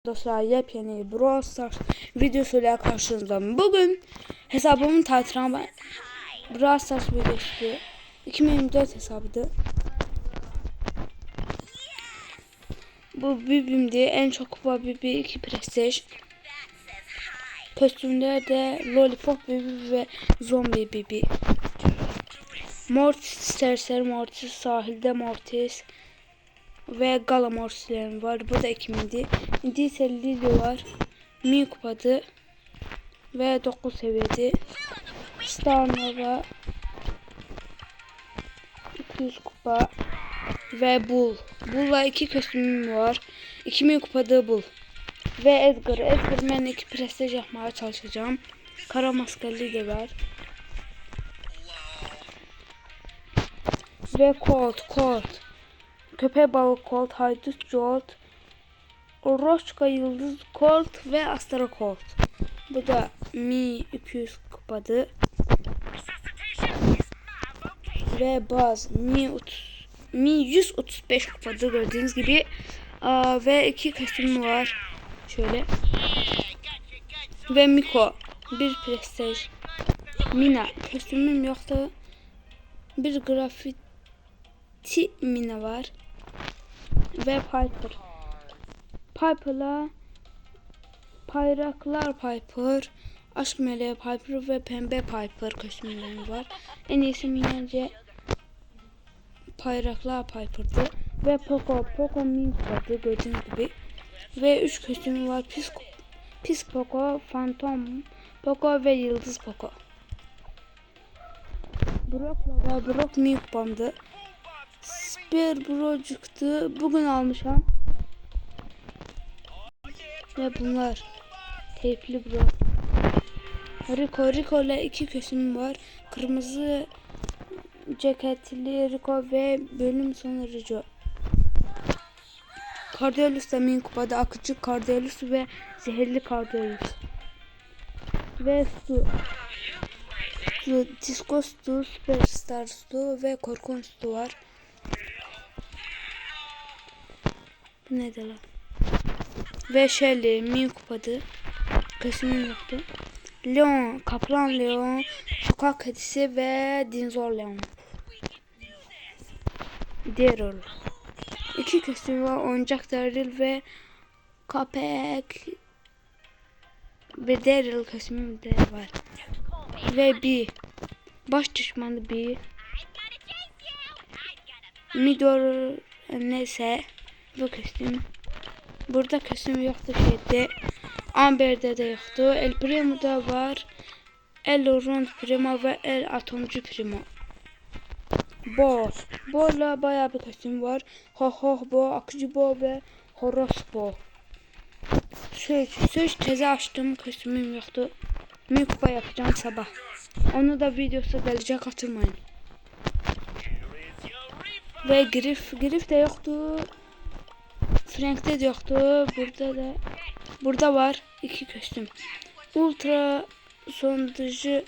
Dostlar, yepyeni Brawl Stars videosuyla karşınızdayım. Bugün hesabımın tatiline Brawl Stars videosu 2024 hesabıdır. Bu Bibim'di. En çok kupa Bibi, 2 prestij. Kostümler de Lollipop Bibi ve Zombie Bibi. Mortis, Serseri Mortis, Sahilde Mortis ve Gala Mortislerim var. Bu da ekimindi. İndi ise Lily var. Mi kupadı ve 9 seviyede. Star Nova 200 kupa ve Bull. Bull'la 2 kostümüm var. 2000 kupada Bull. Ve Edgar ben 2 prestij yapmaya çalışacağım. Kara maskeli de var. Ve Colt. Köpek balığı Colt, Haydut Colt, Roçka Yıldız Colt ve Astro Colt. Bu da Mi 200 kupadı. Ve Baz Mi 135 kupadı gördüğünüz gibi. Ve 2 kostümü var. Şöyle. Ve Miko 1 prestij. Mina kostümüm yoktu. Bir grafiti Mina var. Ve Piper'la Bayraklar Piper, Aşk Meleği Piper ve Pembe Piper kostümleri var. En iyisi bence Bayraklar Piper'dı. Ve Poco min kupadı gördüğünüz gibi. Ve 3 kostümü var. Pis Poco, Phantom Poco ve Yıldız Poco. Brock min kupamdı. Super Bro çıktı. Bugün almışam. Ve bunlar teypli Bro. Rico ile 2 kostümüm var. Kırmızı ceketli Rico ve bölüm sonu Rico. Cardiolus da min kupada, akıcı Cardiolus ve zehirli Cardiolus. Ve Stu, Disco Stu, Superstar Stu ve Korkunç Stu var. Bu nedir lan? Ve Shelly min kupadı. Kostümüm yoktu. Leon, Kaplan Leon, Sokak Kedisi ve Dinozor Leon. Daryl. 2 kostümü var. Oyuncak Daryl ve Köpek ve Daryl kostümüm de var. Ve B. Baş düşmanı B. Midor neyse bu kostüm. Burada kostüm yoktu şeyde. Amber'de de yoktu. El Primo'da var. El Rond Primo ve El Atomcu Primo. Bo'la bayağı bir kostüm var. Bo, Akıcı Bo ve Horos Bo. Söz teze açtım. Kostümüm yoktu. Mi kupa yapacağım sabah. Onu da videosu gelecek, katılmayın. Ve Griff de yoktu. Frank'te de yoktu. Burada var 2 kostüm. Ultra sonducu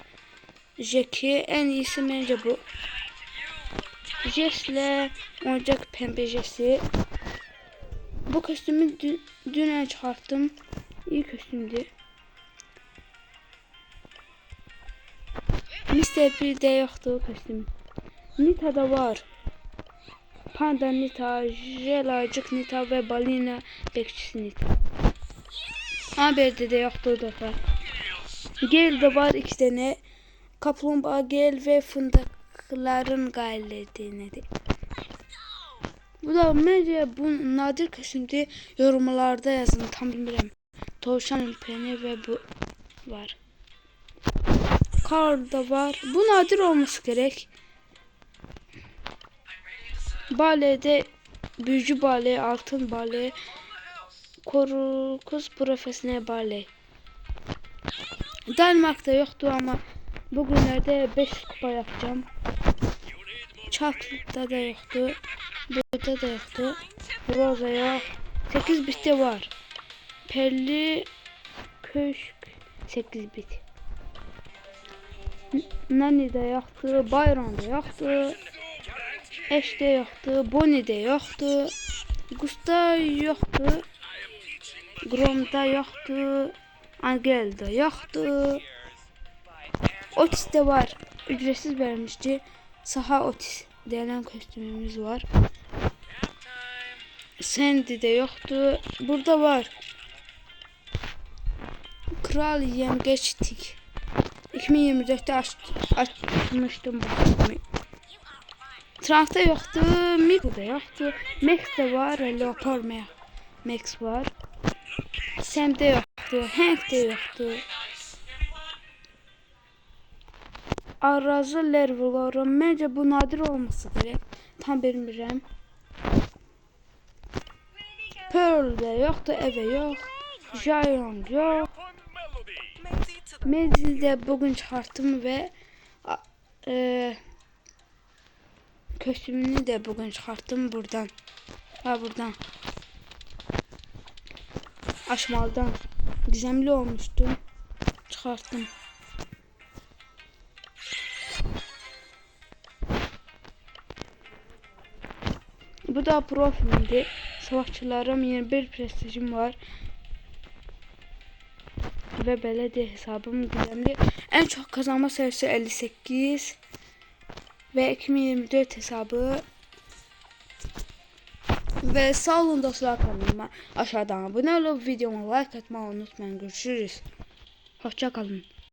Jackie, en iyisi bence bu. Jess'le oyuncak pembe Jess'i. Bu kostümü dün çıkarttım. İyi kostümdü. Mr. P.'de yoktu kostüm. Nita'da var. Panda Nita, Jelacık Nita ve Balina bekçisi Nita. Haber'de de yoktu da. Gel'de var 2 tane. Kaplumbağa Gel ve fındıkların gayrı. Bu da bence bu nadir kostümde, yorumlarda yazın, tam bilmiyorum. Tavşan peni ve bu var. Karl da var. Bu nadir olması gerek. Balede büyücü bale, altın bale, kız profesyonel bale. Danimark'ta yoktu ama bugünlerde 5 kupa yapacağım. Çatlı'da da yoktu. Burada da yoktu. Rosa yok. 8 bitte var. Perli köşk 8 bit. Nani de yoktu. Bayron da yoktu. Eş de yoktu. Bonnie de yoktu. Gusta yoktu. Chrome'da yoxdur. Angel'da yoxdur. Otis'te var. Ücretsiz vermişti. Saha Otis denen kostümümüz var. Sandy'de yoktu. Burada var. Kral Yengeçtik. 2024'te açmıştım bu kostümü. Trunk'ta yoktu. Miko'da yoktu. Max'te var. Leopard Max var. Sam'de yoktu. Hank'de yoktu. Arazı lervaları. Məncə bu nadir olması gerek. Tam bilmirəm. Pearl'de yoktu. Eve yok. Giant yok. Mezil'de bugün çıkarttım ve kostümünü de bugün çıkarttım buradan. Buradan. Aşmaldan. Gizemli olmuştu. Çıkarttım. Bu da profilimdi. Savaşçılarım 21 prestijim var. Ve belə de hesabım güzəmli. En çok kazanma sayısı 58. Ve 2024 hesabı. Ve sağ olun dostlar, kanalıma aşağıdan abone olup videoma like atmayı unutmayın. Görüşürüz. Hoşça kalın.